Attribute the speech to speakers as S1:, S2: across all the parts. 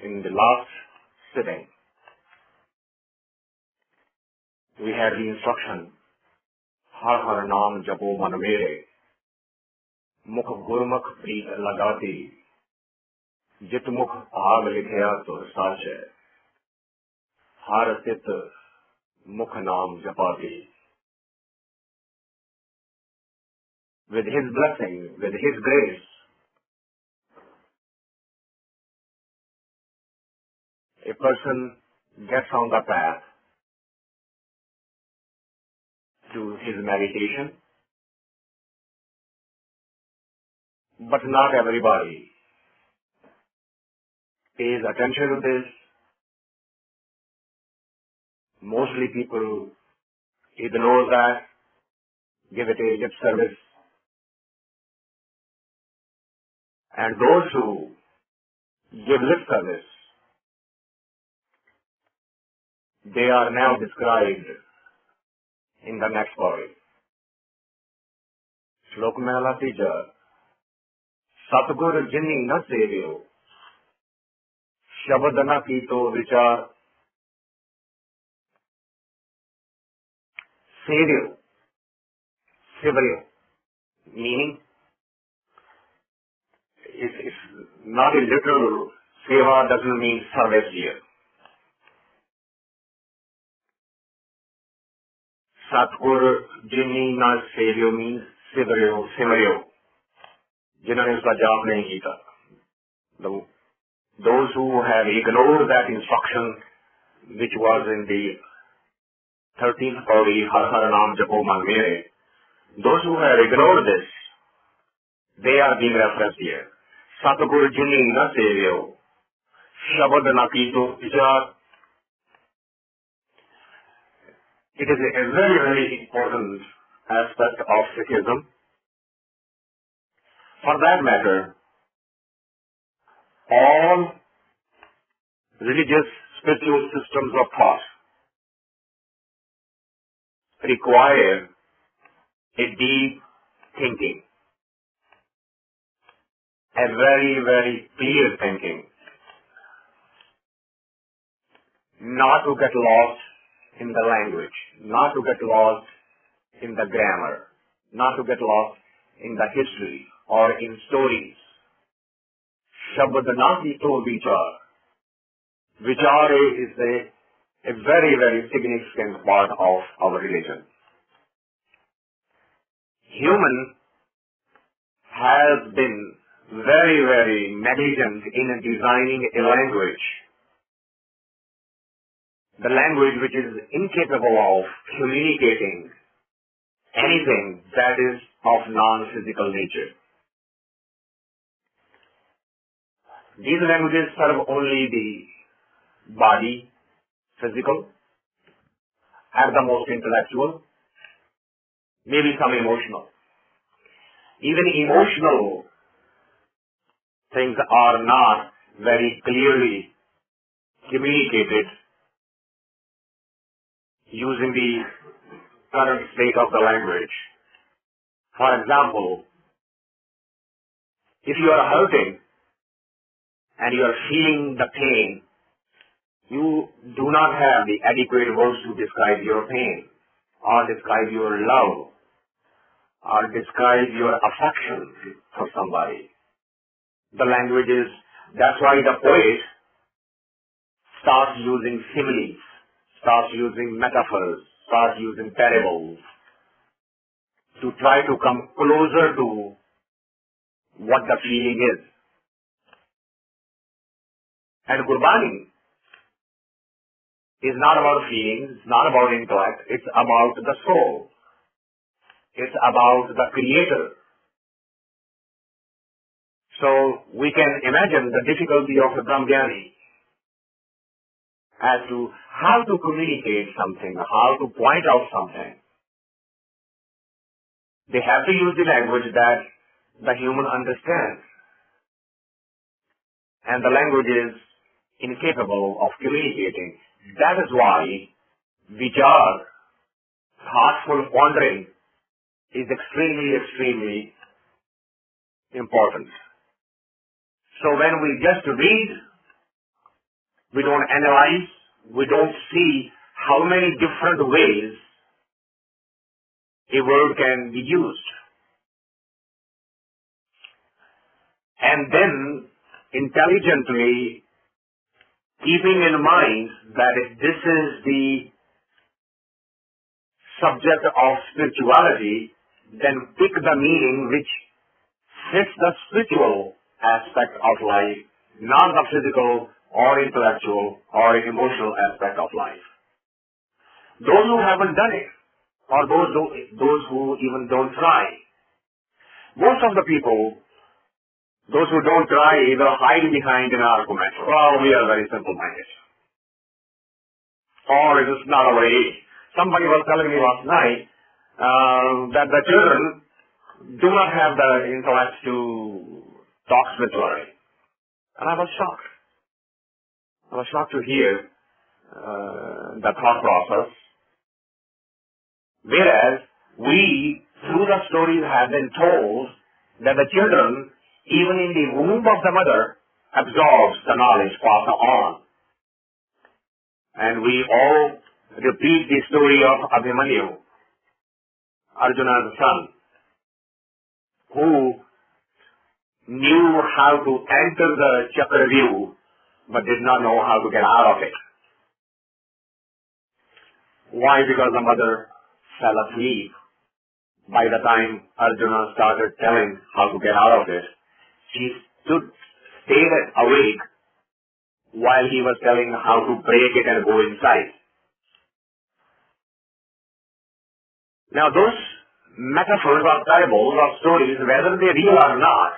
S1: in the last sitting, we had the instruction, Har Har Naam Japo Man Mere, Mukh Gurmukh Preet Lagati, Jit Mukh Bhag Likhya To Sache, Har Tit Mukh Naam Japati. With His blessing, with His grace, a person gets on the path to his meditation, but not everybody pays attention to this. Mostly people ignore that, give it a lip service. And those who give lip service, they are now described in the next story. Shlok Mehla Tija, Satgur Jinni Na Sevyo, Shabadana Kito Vichar, Sevyo, Sivaryo, meaning it's not a literal seva, doesn't mean service here. Satgur Jinni Na Sevyo means Sivaryo, जिन्होंने उसका जाप नहीं किया. Those who have ignored that instruction which was in the 13th Pauri, Har Har Naam Japo Man Mere, those who have ignored this, they are being referenced here. Satgur Jinni Na Sevyo, Shabad Na Kito Vichar. It is a very, very important aspect of Sikhism. For that matter, all religious spiritual systems of thought require a deep thinking, a very, very clear thinking, not to get lost in the language, not to get lost in the grammar, not to get lost in the history or in stories. Shabdanati to vichar. Vichar is a very, very significant part of our religion. Human has been very, very negligent in designing a language. The language which is incapable of communicating anything that is of non-physical nature. These languages serve only the body, physical, at the most intellectual, maybe some emotional. Even emotional things are not very clearly communicated using the current state of the language. For example, if you are hurting and you are feeling the pain, you do not have the adequate words to describe your pain, or describe your love, or describe your affection for somebody. The language is, that's why the poet starts using similes, starts using metaphors, starts using parables to try to come closer to what the feeling is. And Gurbani is not about feelings, it's not about intellect, it's about the soul. It's about the Creator. So we can imagine the difficulty of a Brahmjani as to how to communicate something, how to point out something. They have to use the language that the human understands. And the language is incapable of communicating. That is why vichar, thoughtful pondering, is extremely, extremely important. So when we just read We don't analyze. We don't see how many different ways a word can be used. And then intelligently keeping in mind that if this is the subject of spirituality, then pick the meaning which fits the spiritual aspect of life, not the physical or intellectual or emotional aspect of life. Those who haven't done it, or those who even don't try. Most of the people, those who don't try, either hide behind an argument. Well, we are very simple-minded. Or it is not our age. Somebody was telling me last night that the children do not have the intellect to talk spiritually. And I was shocked. I was shocked to hear the thought process. Whereas we, through the stories, have been told that the children, even in the womb of the mother, absorbs the knowledge passed on. And we all repeat the story of Abhimanyu, Arjuna's son, who knew how to enter the Chakravyuh, but did not know how to get out of it. Why? Because the mother fell asleep. By the time Arjuna started telling how to get out of it, she stayed awake while he was telling how to break it and go inside. Now those metaphors or parables or stories, whether they real or not,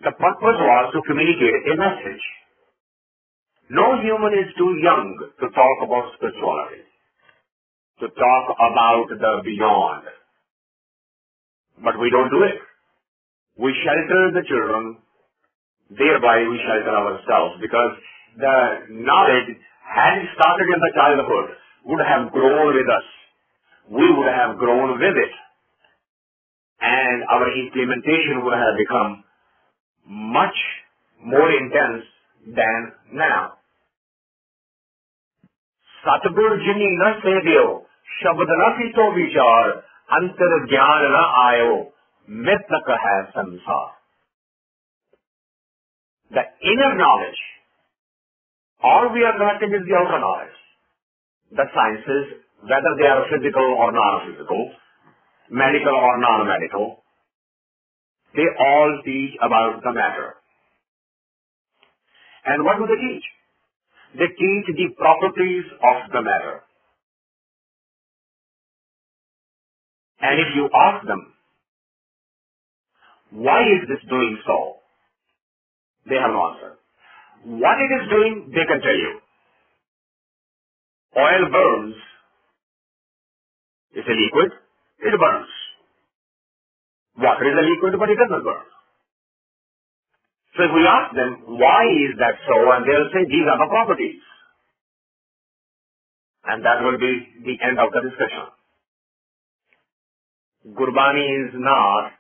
S1: the purpose was to communicate a message. No human is too young to talk about spirituality, to talk about the beyond. But we don't do it. We shelter the children, thereby we shelter ourselves, because the knowledge, had it started in the childhood, would have grown with us. We would have grown with it. And our implementation would have become much more intense than now. Satgur jini na sevyo, shabd na pito vichar, antar jnana na ayo, mitnak hai sansar. The inner knowledge, all we are collecting is the outer knowledge. The sciences, whether they are physical or non-physical, medical or non-medical, they all teach about the matter. And what do they teach? They teach the properties of the matter. And if you ask them, why is this doing so? They have no answer. What it is doing, they can tell you. Oil burns. It's a liquid, it burns. Water is a liquid, but it doesn't burn. So if we ask them, why is that so? And they'll say, these are the properties. And that will be the end of the discussion. Gurbani is not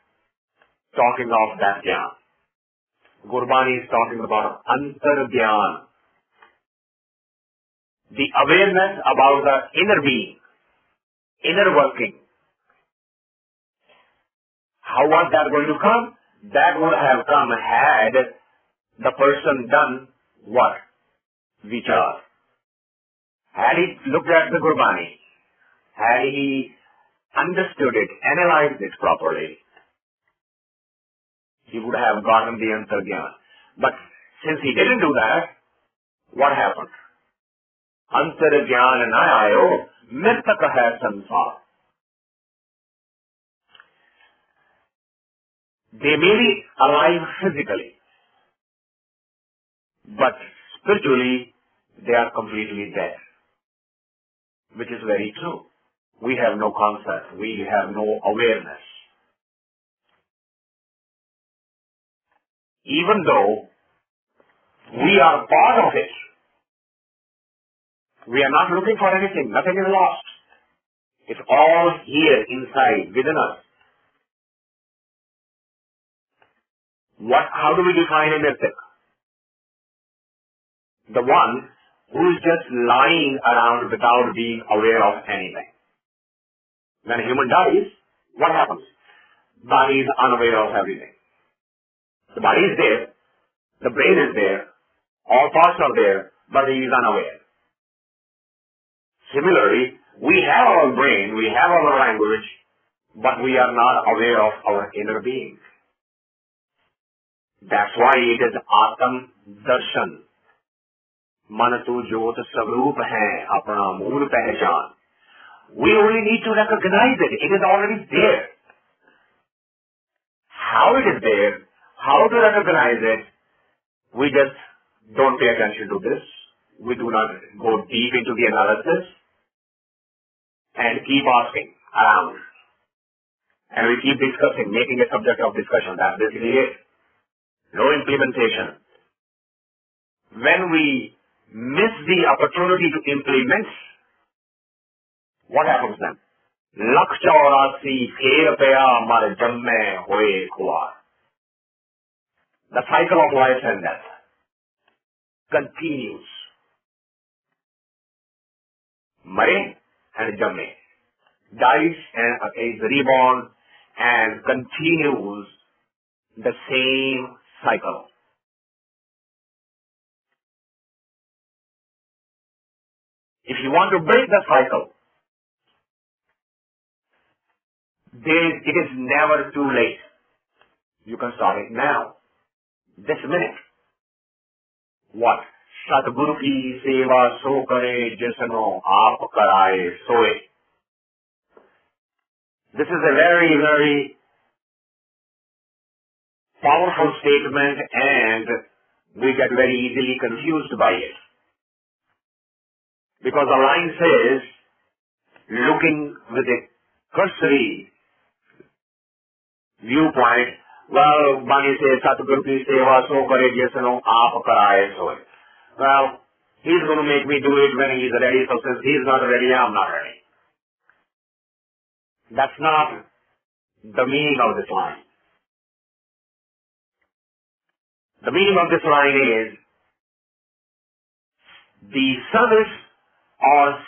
S1: talking of that jnana. Gurbani is talking about antar jnana. The awareness about the inner being, inner working. How was that going to come? That would have come had the person done what? Vichar. Had he looked at the Gurbani, had he understood it, analyzed it properly, he would have gotten the antarjnana. But since he didn't do that, what happened? Antarjnana na ayo, mittak hai sansar. They may be alive physically, but spiritually they are completely dead, which is very true. We have no concept, we have no awareness. Even though we are part of it, we are not looking for anything, nothing is lost. It's all here inside, within us. How do we define a mystic? the one who is just lying around without being aware of anything. When a human dies, what happens? Body is unaware of everything. The body is there, the brain is there, all parts are there, but he is unaware. Similarly, we have our brain, we have our language, but we are not aware of our inner being. That's why it is Atam Darshan. Man tu jyot savroop hai, apna mool pehchan. We only need to recognize it. It is already there. How it is there, how to recognize it, we just don't pay attention to this. We do not go deep into the analysis and keep asking around. And we keep discussing, making a subject of discussion. That's basically it. No implementation. When we miss the opportunity to implement, what happens then? Lakh chaurasi kher paya mar jamme hoye kuwar. The cycle of life and death continues. Mare and jamme. Dies and is reborn and continues the same cycle. If you want to break the cycle, it is never too late. You can start it now, this minute. What? Satguru ki seva so kare jisno aap karaye soe. This is a very, very powerful statement, and we get very easily confused by it. Because the line says, looking with a cursory viewpoint, well, Bani says, Satguru ki seva so kare jisno aap karaye soe. Well, he's going to make me do it when he's ready, so since he's not ready, I'm not ready. That's not the meaning of this line. The meaning of this line is, the service or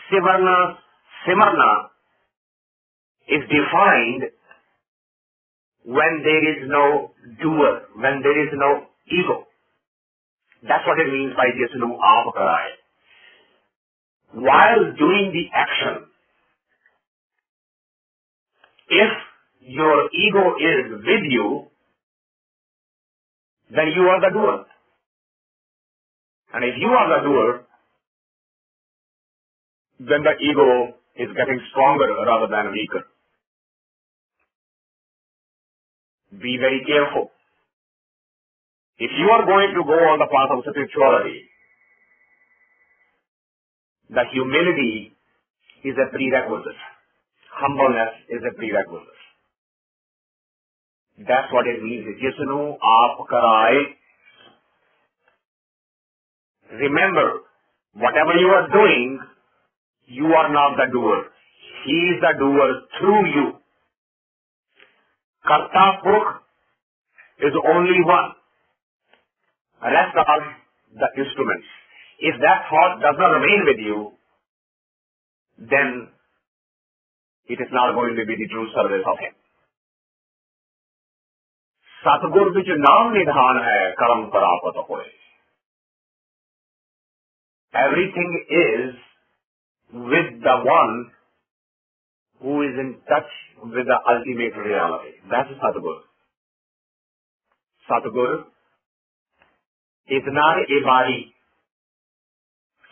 S1: simarna is defined when there is no doer, when there is no ego. That's what it means by Jisnu Aap Karaye. While doing the action, if your ego is with you, then you are the doer. And if you are the doer, then the ego is getting stronger rather than weaker. Be very careful. If you are going to go on the path of spirituality, the humility is a prerequisite. Humbleness is a prerequisite. That's what it means. Jisnu aap karaye. Remember, whatever you are doing, you are not the doer. He is the doer through you. Karta Purukh is only one. Rest are the instruments. If that thought does not remain with you, then it is not going to be the true service of him. Satgur vich naam nidhan hai karam parapat hoye. Everything is with the one who is in touch with the ultimate reality. That is Satgur. Satgur is not a body.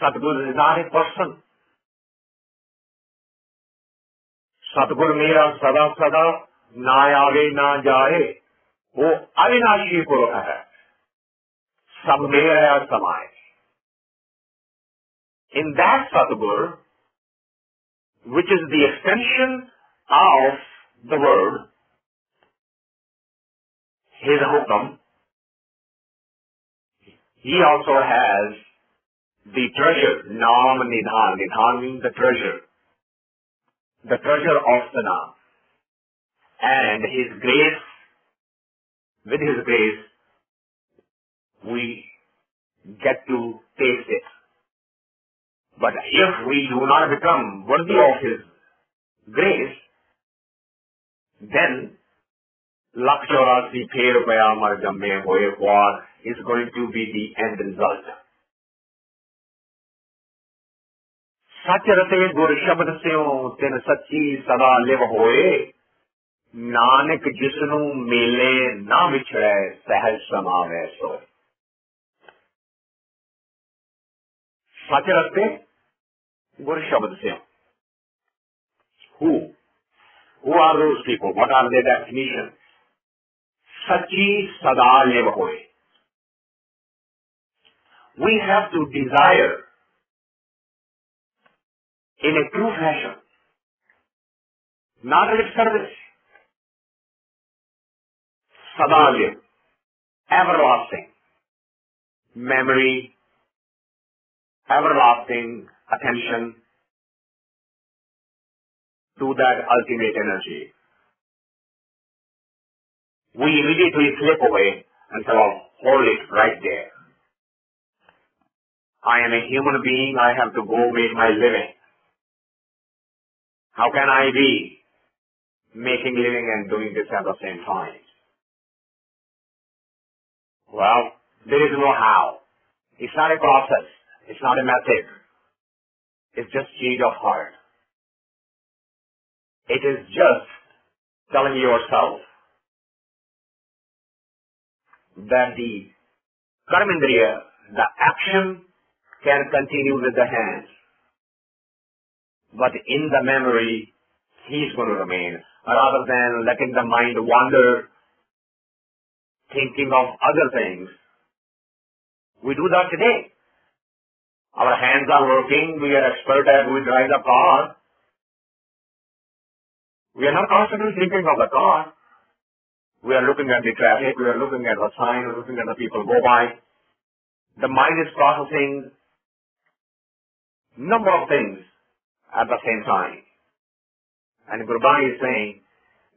S1: Satgur is not a person. Satgur mera sada sada na aage na jaye. वो अविनाशी पुरुष है, सब में है समाये. In that Satgur, which is the extension of the word, his hukam, he also has the treasure, Naam Nidhan. Nidhan means the treasure of the Naam. And his grace, with his grace, we get to taste it. But if we do not become worthy of His grace, then lakh 84 phir rupeya mar jamme hoye khwar is going to be the end result. Sach rate gur shabd seo tin sachi sada live hoye, nanak jisnu mele na vichre sahaj samave soy. Sach rate gur shabd seo. Who are those people? What are their definitions? Sachi sada live hoye. We have to desire in a true fashion, not lip service. Sada live, everlasting memory, everlasting attention to that ultimate energy. We immediately slip away and say, well, hold it right there. I am a human being, I have to go make my living. How can I be making living and doing this at the same time? Well, there is no how. It's not a process. It's not a method. It's just change of heart. It is just telling yourself that the karmendriya, the action, can continue with the hands. But in the memory, He's going to remain, rather than letting the mind wander, thinking of other things. We do that today. Our hands are working, we are expert as we drive the car. We are not constantly thinking of the car. We are looking at the traffic, we are looking at the sign, we are looking at the people go by. The mind is processing number of things at the same time. And Gurbani is saying,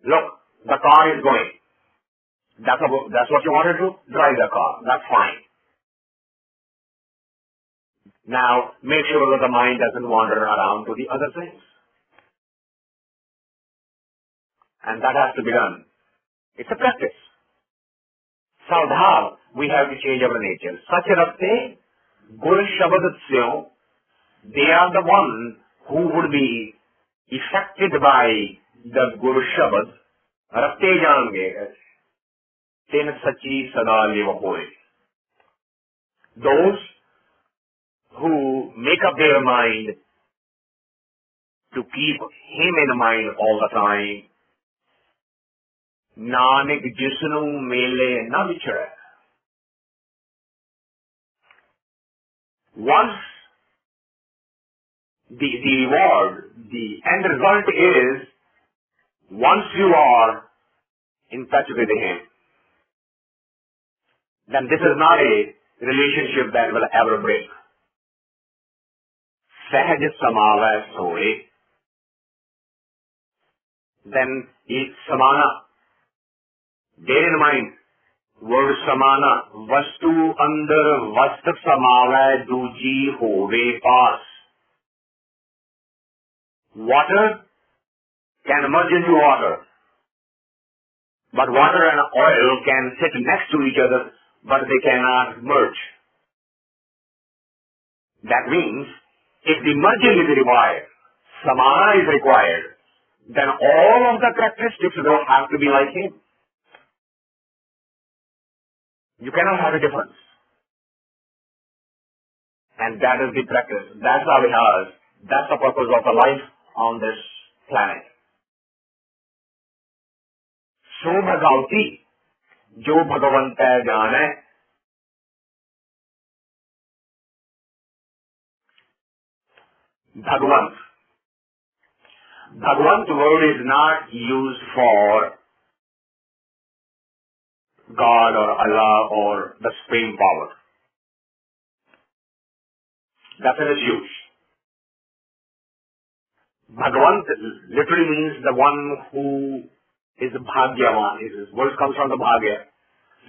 S1: look, the car is going. That's what you want to do? Drive the car. That's fine. Now, make sure that the mind doesn't wander around to the other things. And that has to be done. It's a practice. Savdha, we have to change our nature. Sach rakte, gur shabad syo, they are the one who would be affected by the Guru Shabad, rakte jange, ten sachi sada live hoye. Those who make up their mind to keep Him in mind all the time, nanak jisnu mele na vichare. Once the reward, the end result is, once you are in touch with Him, then this is not a relationship that will ever break. Sahaj samava soye, then it's samana. Bear in mind, word samana, vastu andar vast samava duji hove paas. Water can merge into water, but water and oil can sit next to each other, but they cannot merge. That means, if the merging is required, samana is required, then all of the characteristics will have to be like Him. You cannot have a difference. And that is the practice. That's how it has. That's the purpose of the life on this planet. So Bhagauti, jo Bhagavanta Jaaney, Bhagvant. Bhagvant word is not used for God or Allah or the Supreme Power. That's an issue. Bhagvant literally means the one who is Bhagyavan. His word comes from the Bhagya.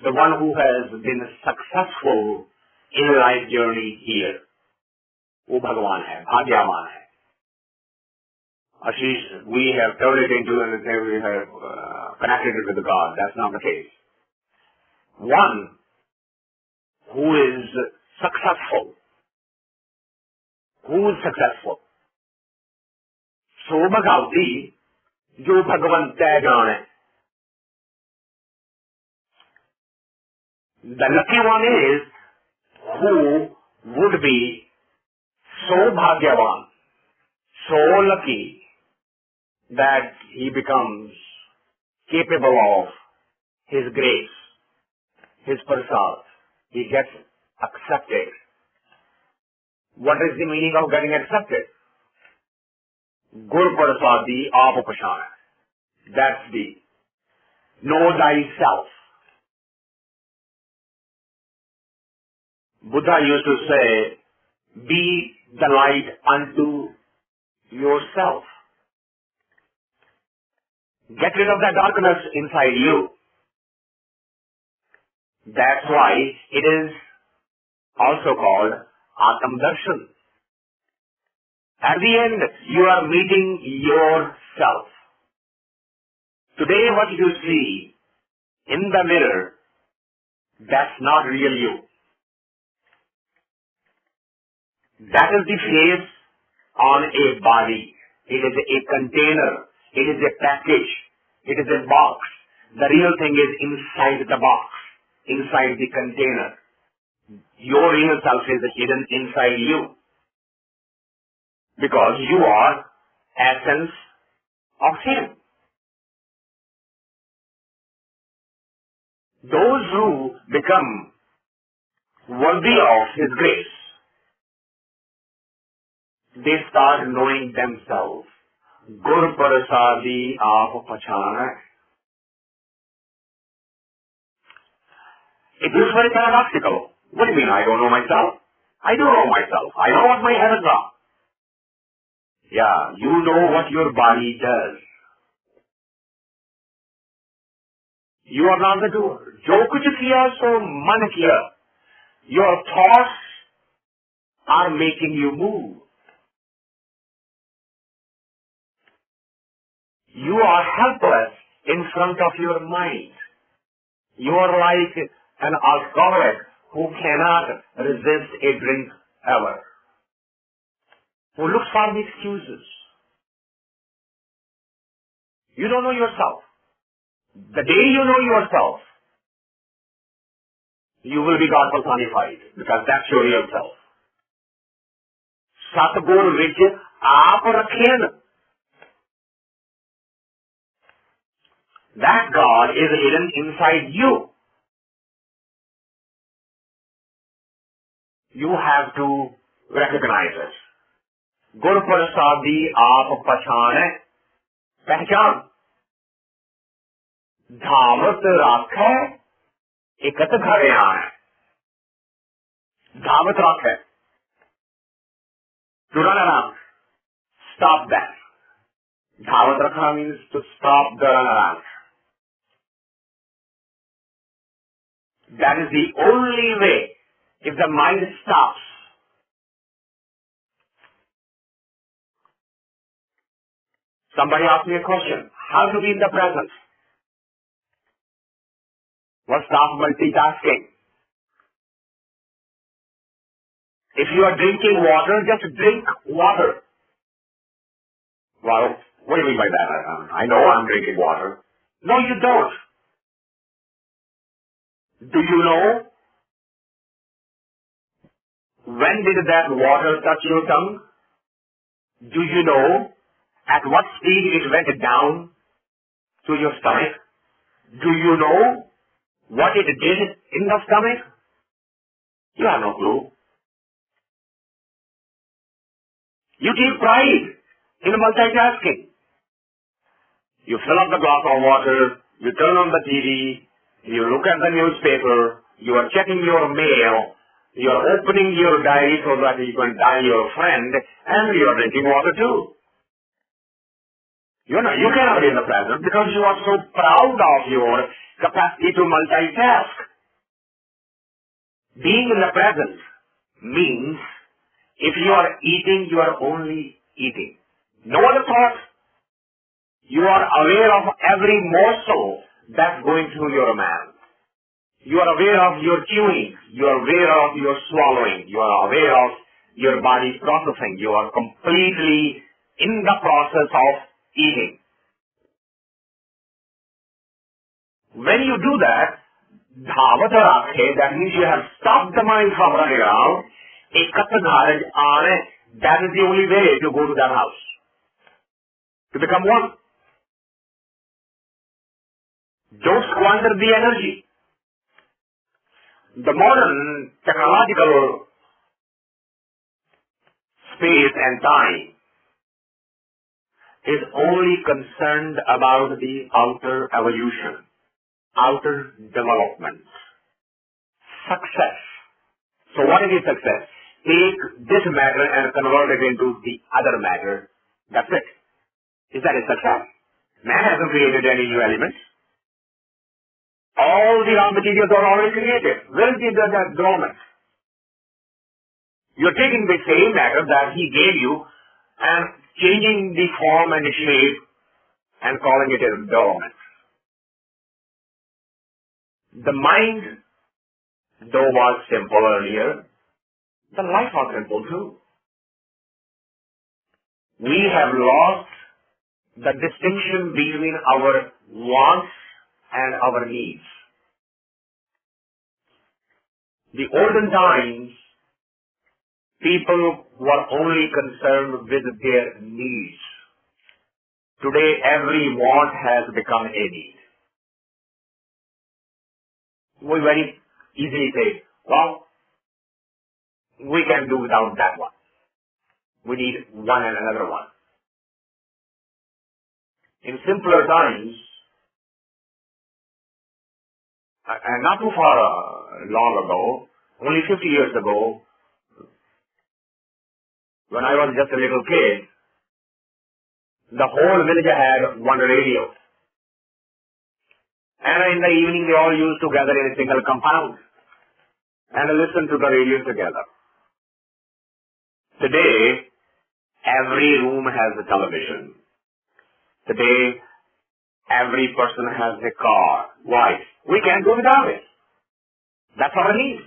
S1: The one who has been successful in life journey here. वो भगवान है, भाग्यवान है. Ashish, we have turned it into and we have connected it with God. That's not the case. One who is successful. Who is successful? So Bhagauti, जो भगवंत जान है. The lucky one is who would be so bhagyavan, so lucky that he becomes capable of his grace, his prasad. He gets accepted. What is the meaning of getting accepted? Gur prasadi apapashana. That's the know thyself. Buddha used to say, be the light unto yourself. Get rid of the darkness inside you. That's why it is also called Atam Darshan. At the end, you are meeting yourself. Today what you see in the mirror, that's not real you. That is the face on a body. It is a container. It is a package. It is a box. The real thing is inside the box, inside the container. Your real self is hidden inside you. Because you are essence of Him. Those who become worthy of His grace, they start knowing themselves. Gur Parasadi Aap Pachana. It is very paradoxical. What do you mean I don't know myself? I do know myself. I know what my habits are. Yeah, you know what your body does. You are not the doer. Jo kuch kiya so man kiya. Your thoughts are making you move. You are helpless in front of your mind. You are like an alcoholic who cannot resist a drink ever. Who looks for the excuses. You don't know yourself. The day you know yourself, you will be God personified because that's your real self. Satgur vich aap rakhen. That God is hidden inside you. You have to recognize it. Gur prasadi aap pachane. Pehchan. Dhavat rakhe. Ikat ghare aane. Dhavat rakhe. To run around. Stop that. Dhavat rakha means to stop the run around. That is the only way. If the mind stops, somebody asked me a question. How to be in the present? Well, stop multitasking. If you are drinking water, just drink water. Well, what do you mean by that? I know I'm drinking water. No, you don't. Do you know? When did that water touch your tongue? Do you know at what speed it went down to your stomach? Do you know what it did in the stomach? You have no clue. You take pride in multitasking. You fill up the glass of water, you turn on the TV, you look at the newspaper, you are checking your mail, you are opening your diary so that you can dial your friend, and you are drinking water too. You cannot be in the present because you are so proud of your capacity to multitask. Being in the present means if you are eating, you are only eating. No other thought. You are aware of every morsel that's going through your mouth. You are aware of your chewing. You are aware of your swallowing. You are aware of your body processing. You are completely in the process of eating. When you do that, Dhavat Rakhe, that means you have stopped the mind from running around. Ekat Dharaj Aane, that is the only way to go to that house. To become one. Don't squander the energy. The modern technological space and time is only concerned about the outer evolution, outer development, success. So what is success? Take this matter and convert it into the other matter. That's it. Is that a success? Man hasn't created any new elements. All the raw materials are already created. Where is the development? You're taking the same matter that he gave you and changing the form and the shape and calling it a development. The mind, though was simple earlier, the life was simple too. We have lost the distinction between our wants and our needs. The olden times, people were only concerned with their needs. Today, every want has become a need. We very easily say, well, we can do without that one. We need one and another one. In simpler times, and not too far long ago, only 50 years ago, when I was just a little kid, the whole village had one radio. And in the evening, they all used to gather in a single compound and listen to the radio together. Today, every room has a television. Today, every person has a car. Why? We can't do without it. That's our need.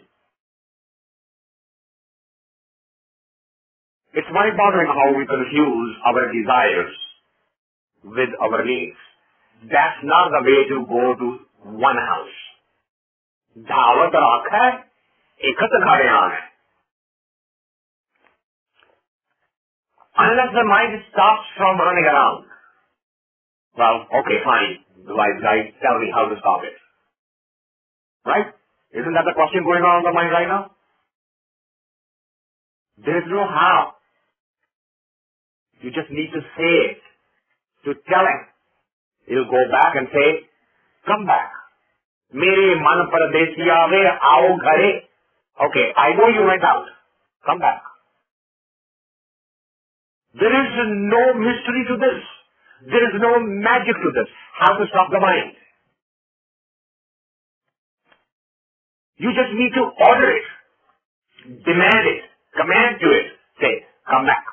S1: It's mind-boggling how we confuse our desires with our needs. That's not the way to go to one house. Dhavat rakha hai, ekat ghare aane. Unless the mind stops from running around. Well, okay, fine. The wise guy, tell me how to stop it. Right? Isn't that the question going on in the mind right now? There is no how. You just need to say it. To tell him. He'll go back and say, come back. Mere man pradesi aave, aao ghare. Okay, I know you went out. Come back. There is no mystery to this. There is no magic to this. How to stop the mind? You just need to order it. Demand it. Command to it. Say, come back.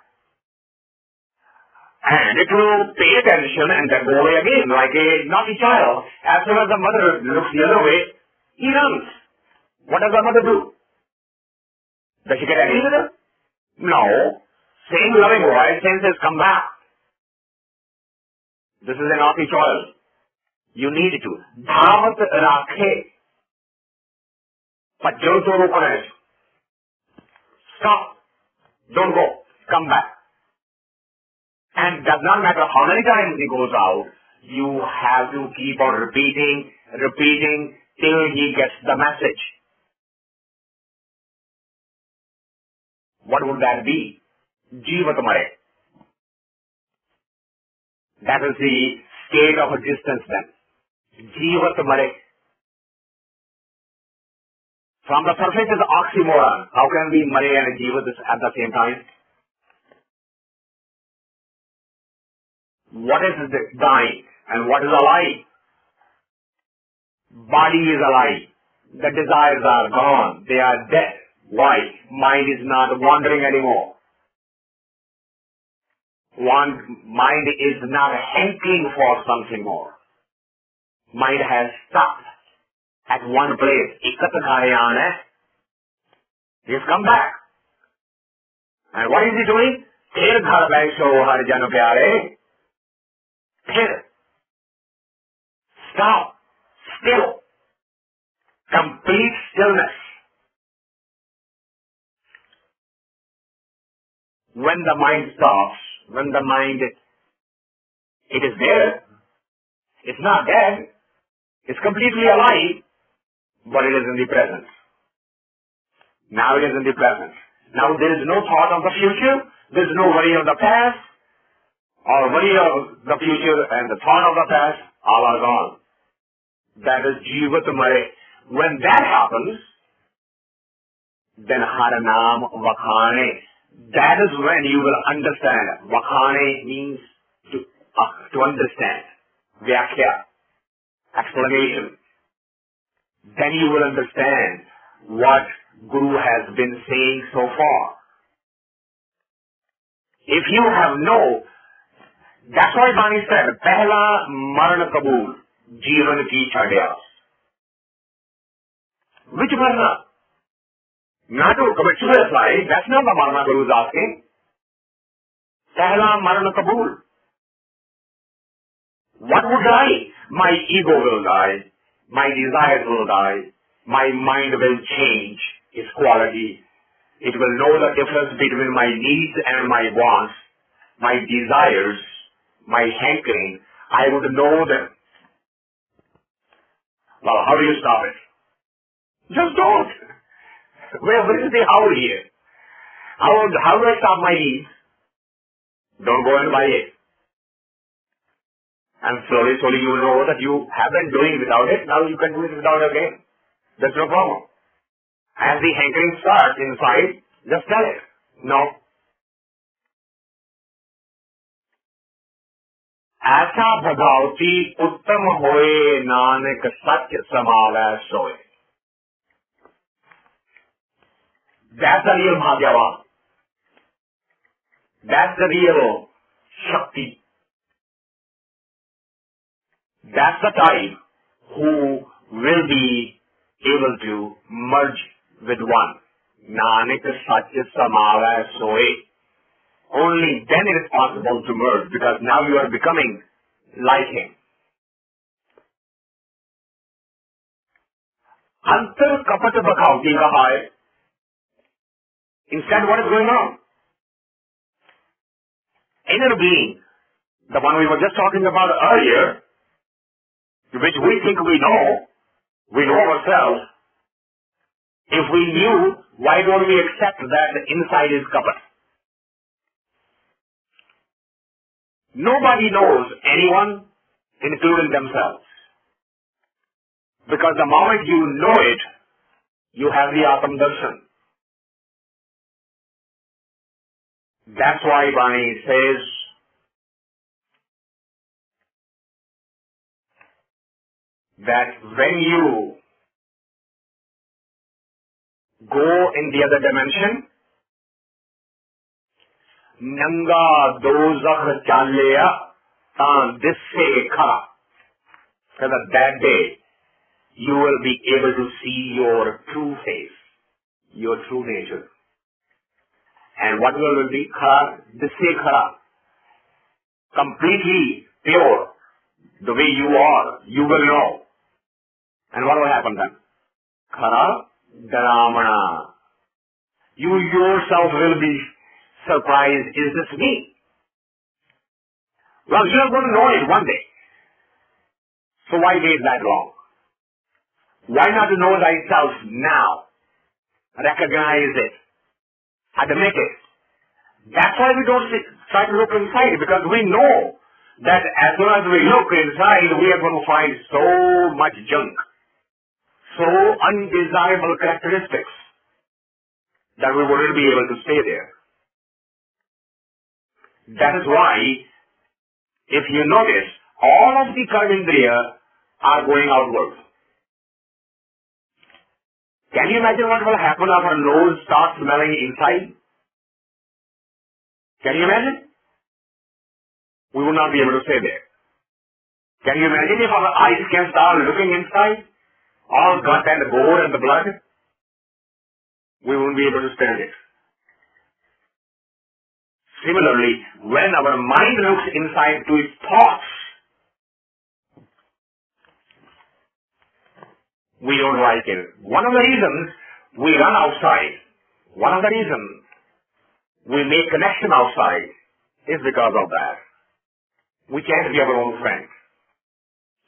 S1: And it will pay attention and then go away again like a naughty child. As soon as the mother looks the other way, he runs. What does the mother do? Does she get angry with her? No. Same loving voice says, come back. This is a naughty child. You need to. Dhavat rakhe. But don't open it. Stop. Don't go. Come back. And does not matter how many times he goes out, you have to keep on repeating till he gets the message. What would that be? Jivat mare. That is the state of existence then. Jivat mare. From the surface is oxymoron. How can we mare and jivat at the same time? What is dying and what is alive? Body is alive. The desires are gone. They are dead. Why? Mind is not wandering anymore. Mind is not hankering for something more. Mind has stopped at one place. He's come back. And what is he doing? Phir ghar baisho har jan pyare. Phir. Stop. Still. Complete stillness. When the mind stops, when the mind, it is there. It's not dead. It's completely alive, but it is in the present. Now it is in the present. Now there is no thought of the future. There is no worry of the past, or worry of the future and the thought of the past. All are gone. That is Jivat Mare. When that happens, then Haranam Vakhane. That is when you will understand. Vakhane means to understand. Vyakhya. Explanation. Then you will understand what Guru has been saying so far. If you have that's why Bani said, Pehla Marna Kabul, Jeevan ki Chadya. Which Marna? Not to commit suicide, that's not the Marna Guru is asking. Pehla Marna Kabul. What would die? My ego will die. My desires will die. My mind will change its quality. It will know the difference between my needs and my wants, my desires, my hankering. I would know them. Well, how do you stop it? Just don't. Where is the how here? How do I stop my needs? Don't go and buy it. And slowly you will know that you have been doing without it. Now you can do it without again. That's no problem. As the hankering starts inside, just tell it. No. ऐसा भगावती उत्तम होए नानक सत्य समावै सोए. That's the real Bhagavad. That's the real Shakti. That's the type who will be able to merge with one. Nanak Satya Samavaya Soe. Only then it is possible to merge, because now you are becoming like him. Antar Kapat Bhagauti kaha hai. Instead, what is going on? Inner being, the one we were just talking about earlier, which we think we know ourselves. If we knew, why don't we accept that the inside is kapat? Nobody knows anyone, including themselves. Because the moment you know it, you have the Atam Darshan. That's why Vani says, that when you go in the other dimension, Nanga dozakh challeya tan disse kha. So that day, you will be able to see your true face, your true nature. And what will be khara? Disse khara. Completely pure. The way you are, you will know. And what will happen then? Khara Dharamana. You yourself will be surprised, is this me? Well, you are going to know it one day. So why wait that long? Why not to know thyself now? Recognize it. Admit it. That's why we don't try to look inside, because we know that as soon as we look inside, we are going to find so much junk, so undesirable characteristics, that we wouldn't be able to stay there. That is why, if you notice, all of the karmendriya are going outward. Can you imagine what will happen if our nose starts smelling inside? Can you imagine? We would not be able to stay there. Can you imagine if our eyes can start looking inside? All gut and gore and the blood? We won't be able to stand it. Similarly, when our mind looks inside to its thoughts, we don't like it. One of the reasons we run outside, one of the reasons we make connection outside is because of that. We can't be our own friend.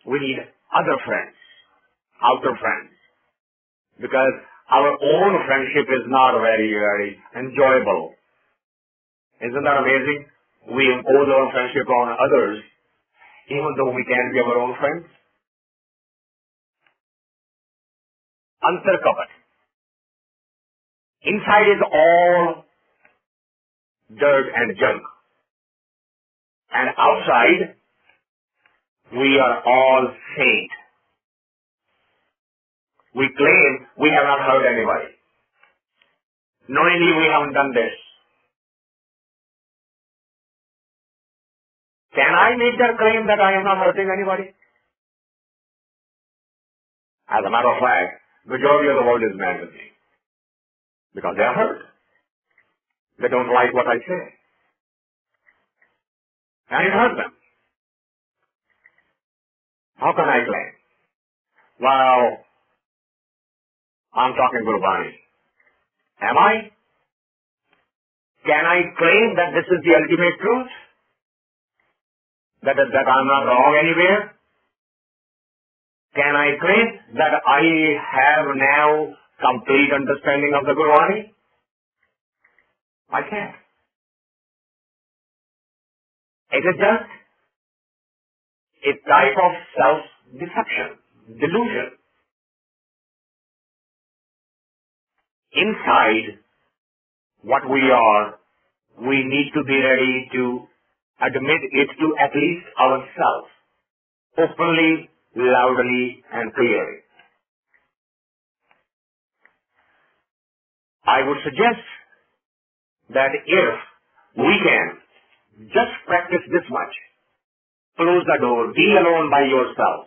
S1: We need other friends, outer friends, because our own friendship is not very, very enjoyable. Isn't that amazing? We impose our friendship on others, even though we can't be our own friends. Antarkapat. Inside is all dirt and junk. And outside, we are all saint. We claim we have not hurt anybody. Knowingly we haven't done this. Can I make that claim that I am not hurting anybody? As a matter of fact, majority of the world is mad with me. Because they are hurt. They don't like what I say. And it hurts them. How can I claim? Well, I'm talking Gurbani. Am I? Can I claim that this is the ultimate truth? That I'm not wrong anywhere? Can I claim that I have now complete understanding of the Gurbani? I can't. It is just a type of self-deception, delusion. Inside what we are, we need to be ready to admit it to at least ourselves, openly, loudly, and clearly. I would suggest that if we can just practice this much, close the door, be alone by yourself,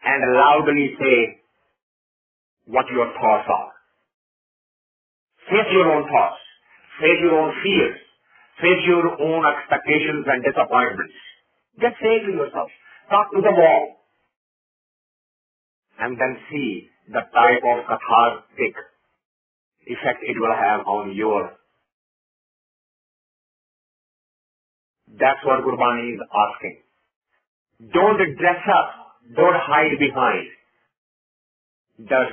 S1: and loudly say what your thoughts are. Face your own thoughts, face your own fears, face your own expectations and disappointments. Just say to yourself, talk to the wall, and then see the type of cathartic effect it will have on your. That's what Gurbani is asking. Don't dress up, don't hide behind the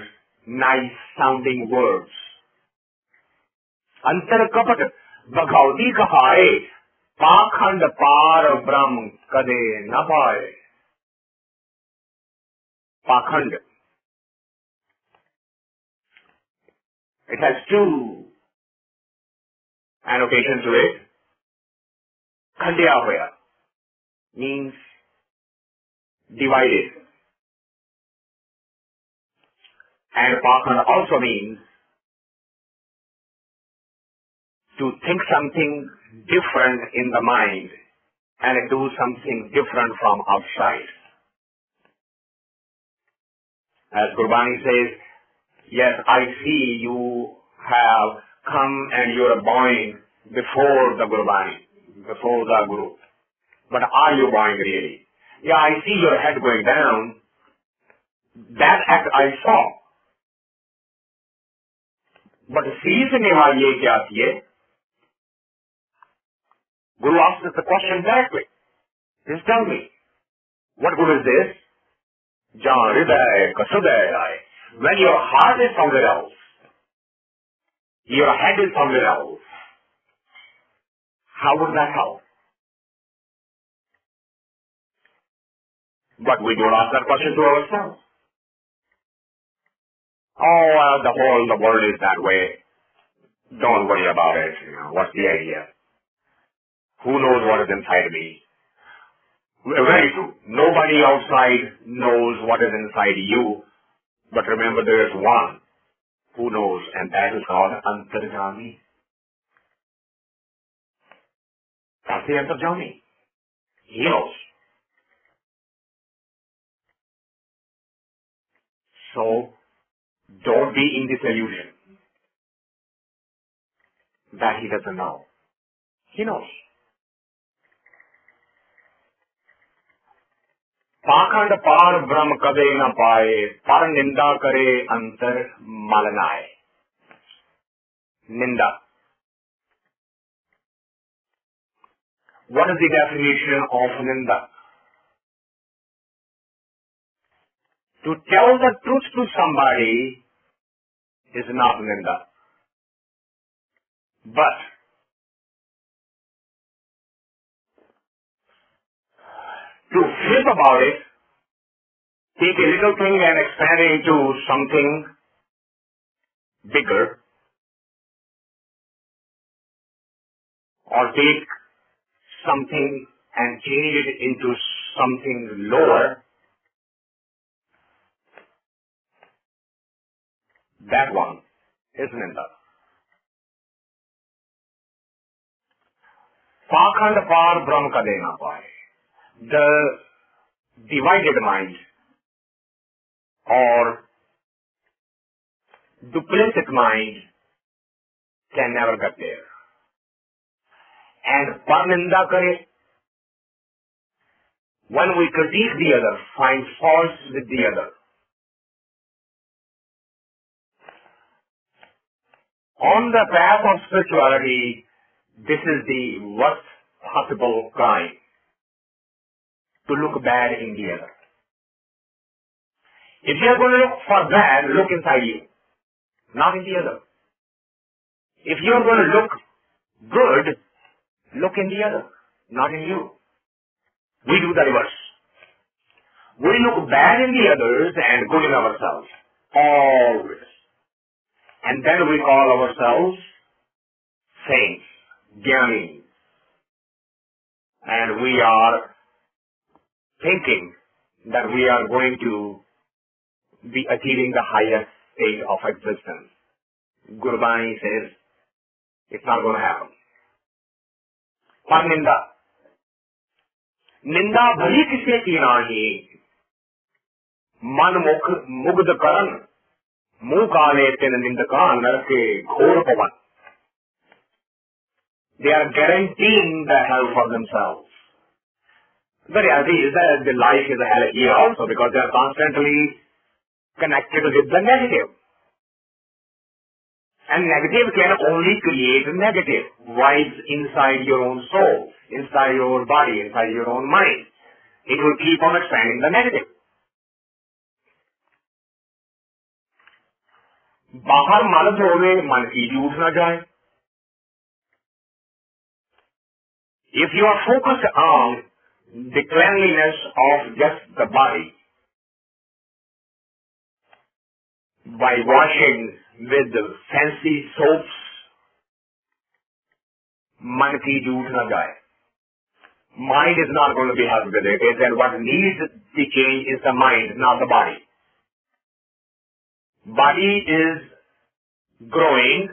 S1: nice sounding words. Antarkapat Bhagauti kahaye, pakhand par brahm kade na paaye. Pakhand. It has two annotations to it. Khandya hoya means divided. And pakhand also means to think something different in the mind and do something different from outside. As Gurbani says, yes, I see you have come and you are bowing before the Gurbani, before the Guru. But are you bowing really? Yeah, I see your head going down. That act I saw. But सीखने वाली ये क्या थी? Guru asked us the question directly. Just tell me, what good is this? Jaan hriday kasuday aaye. When your heart is somewhere else, your head is somewhere else, how would that help? But we don't ask that question to ourselves. Oh, well, the world is that way. Don't worry about it. What's the idea? Who knows what is inside me? Very true. Nobody outside knows what is inside you. But remember, there is one who knows, and that is called Antarjami. That's the Antarjami. He knows. So, don't be in this illusion that he doesn't know. He knows. पाखंड पार ब्रह्म कदे न पाए, पर निंदा करे अंतर मलनाए. Ninda. What is the definition of Ninda? To tell the truth to somebody is not Ninda. But to flip about it, take a little thing and expand it into something bigger, or take something and change it into something lower, that one is Ninda. Pakhand par brahm ka dena paye. The divided mind or duplicit mind can never get there. And parninda kare, when we critique the other, find faults with the other. On the path of spirituality, this is the worst possible crime. To look bad in the other. If you are going to look for bad, look inside you, not in the other. If you are going to look good, look in the other, not in you. We do the reverse. We look bad in the others and good in ourselves. Always. And then we call ourselves saints, Jaaney. And we are thinking that we are going to be achieving the highest state of existence. Gurbani says it's not going to happen. Par Ninda. Ninda bhali kise ki nahi. Man mukh mugd karan. Muh kaale tin nindakan narke ghor pavan. They are guaranteeing the hell for themselves. The reality is that the life is a hell here also because they are constantly connected with the negative. And negative can only create negative vibes inside your own soul, inside your body, inside your own mind. It will keep on expanding the negative. बाहर मन धोवे मन की झूठ न जाए. If you are focused on the cleanliness of just the body by washing with the fancy soaps, man ki jhoot na jaye. Mind is not going to be helped with it, and what needs the change is the mind, not the body. Body is growing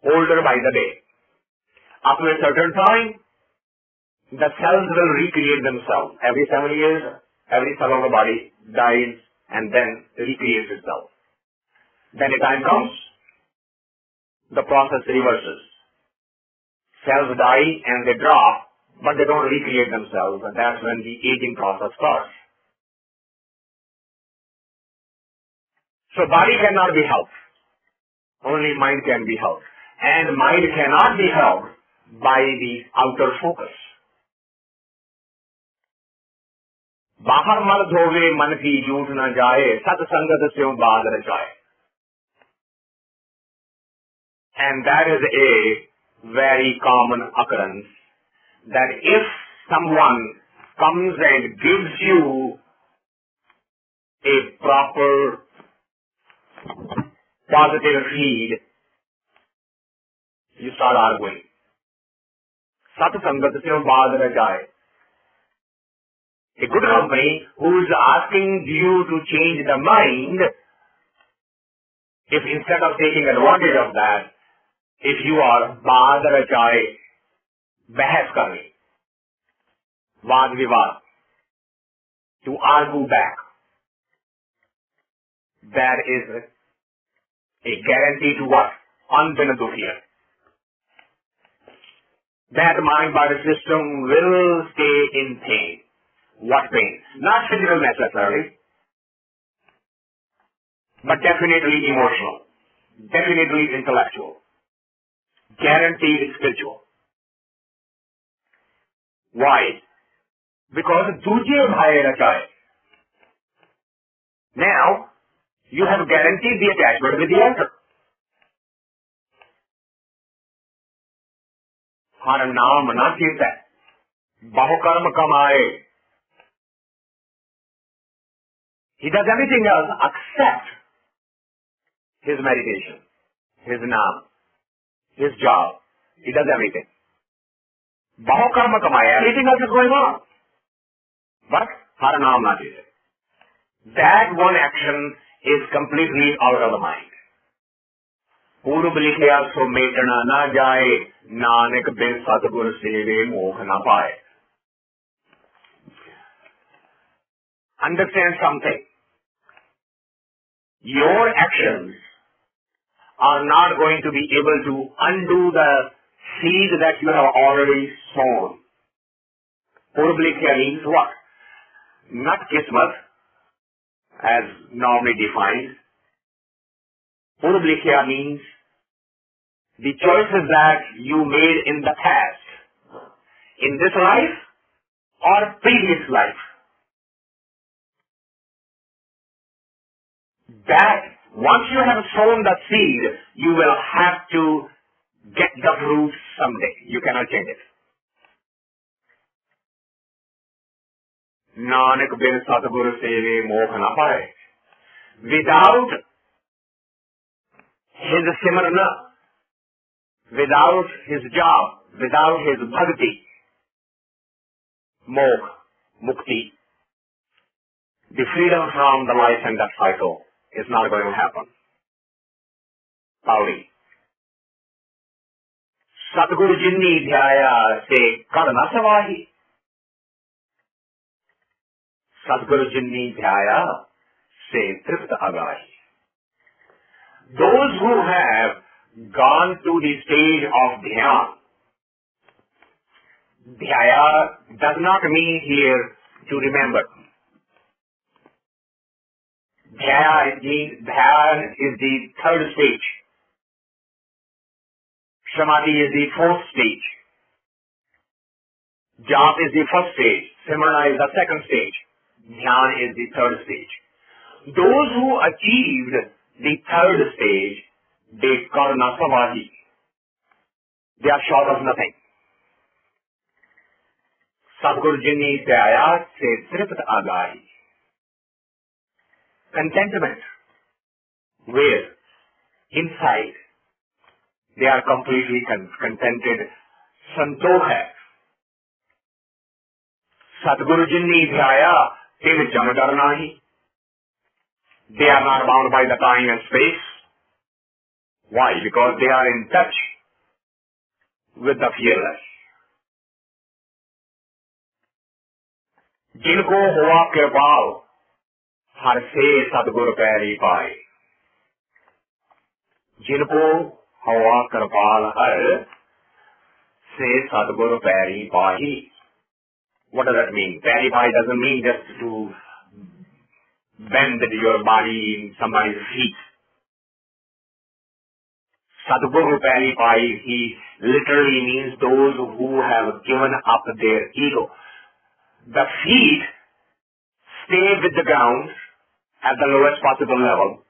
S1: older by the day. After a certain time, the cells will recreate themselves. Every 7 years, every cell of the body dies and then recreates itself. Then a time comes, the process reverses. Cells die and they drop, but they don't recreate themselves, and that's when the aging process starts. So body cannot be helped. Only mind can be helped. And mind cannot be helped by the outer focus. बाहर मल धोवे मन की झूठ न जाए, सत्संगत स्यों बाध रचाए. And that is a very common occurrence, that if someone comes and gives you a proper positive feed, you start arguing. Sat sangat se baad na jaye. A good company who is asking you to change the mind, if instead of taking advantage of that, if you are baad rachaye, bahas karni, vaad vivad, to argue back, that is a guarantee to what? Unbinatu fear. That mind-body system will stay in pain. What pain? Not physical necessarily, but definitely emotional, definitely intellectual, guaranteed spiritual. Why? Because duje bhai rachaye. Now, you have guaranteed the attachment with the other. Har naam na cheta, bahukarma kamaye. He does everything else except his meditation, his naam, his job. He does everything. Bahukarma kamaya, everything else is going on. But har naam na cheta. That one action is completely out of the mind. Purv likhya so metna na jaye, nanak bin satgur seve moh na paaye. Understand something. Your actions are not going to be able to undo the seed that you have already sown. Purv likhya means what? Not kismat, as normally defined. Purv likhya means the choices that you made in the past, in this life or previous life. That once you have sown the seed, you will have to get the fruit someday. You cannot change it. Nanak bin satguru seve moh na paaye. Without his simrana, without his job, without his bhakti, moh, mukti, the freedom from the life and death cycle is not going to happen. Pauli. Satguru jinni dhyaya se kar na savahi. Satguru jinni dhyaya se tript agahi. Those who have gone to the stage of dhyan, dhyaya does not mean here to remember. Dhyan is the third stage. Samadhi is the fourth stage. Jap is the first stage. Simrana is the second stage. Dhyan is the third stage. Those who achieved the third stage, they karna samadhi. They are short of nothing. Sadgur jinni dhyaya se tript agahi. Contentment. Where? Inside. They are completely contented. Santoh hai. Sadguru jinni dhyaya til jam dar nahi. They are not bound by the time and space. Why? Because they are in touch with the fearless. जिनको हुआ कृपाल हर से सदगुरु पैरी पाए. जिनको हुआ कृपाल हर से सदगुरु पैरी पाए. What does that mean? पैरी पाए doesn't mean just to bend your body in somebody's feet. Sadguru Pari Pai, he literally means those who have given up their ego. The feet stay with the ground at the lowest possible level.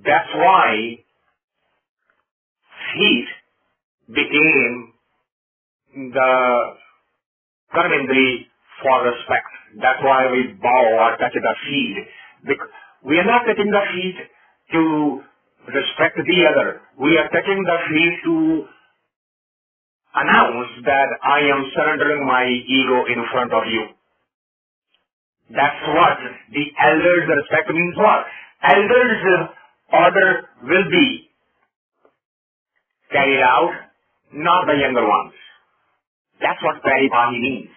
S1: That's why feet became the karmendri for respect. That's why we bow or touch the feet. We are not touching the feet to respect the other. We are touching the feet to announce that I am surrendering my ego in front of you. That's what the elders' respect means what? Elders' order will be carried out, not the younger ones. That's what Paripahi means.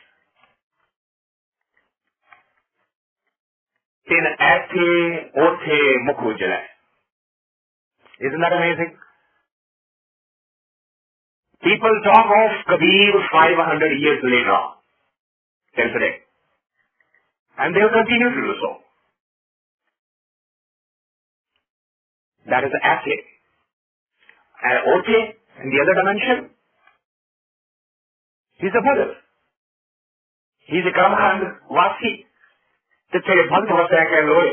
S1: Tin ethe othe mukhujale. Isn't that amazing? People talk of Kabir 500 years later on, till today. And they will continue to do so. That is the athe. And othe, in the other dimension, he's a Buddha. He's a Karmakhand Vasi. ਤੇ ਤੇਰੇ ਬੰਦ ਹੋ ਸਕੇ ਕਹਿ ਲੋਏ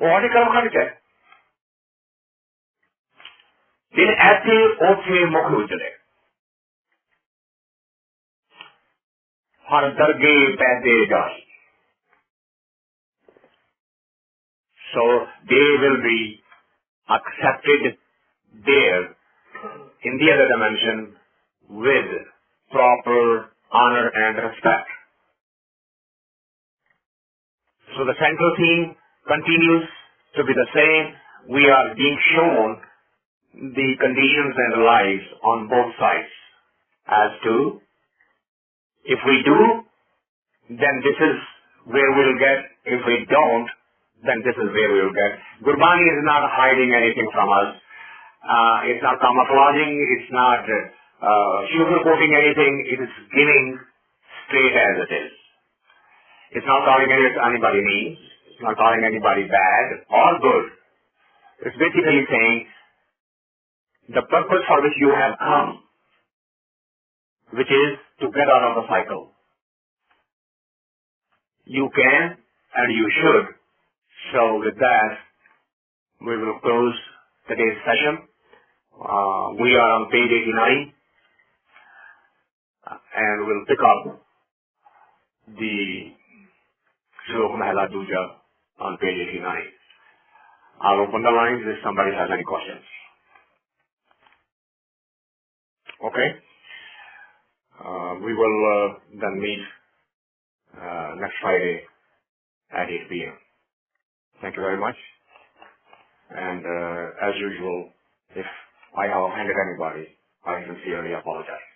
S1: ਉਹ ਆਡੇ ਕਰਮ ਖੰਡ ਚ ਦਿਨ ਐਸੇ ਉਥੇ ਮੁਖ ਉਜਲੇ ਹਰ ਦਰਗੇ ਪੈਦੇ ਜਾਈ so they will be accepted there in the other dimension with proper honor and respect. So the central theme continues to be the same. We are being shown the conditions and lives on both sides as to if we do, then this is where we will get. If we don't, then this is where we will get. Gurbani is not hiding anything from us. It's not camouflaging. It's not sugarcoating anything. It is giving straight as it is. It's not calling anybody mean. It's not calling anybody bad or good. It's basically saying the purpose for which you have come, which is to get out of the cycle. You can and you should. So with that, we will close today's session. We are on page 89 and we'll pick up the Shlok Mahela Duja on page 89. I'll open the lines if somebody has any questions. Okay? We will then meet next Friday at 8 p.m. Thank you very much. And as usual, if I have offended anybody, I sincerely apologize.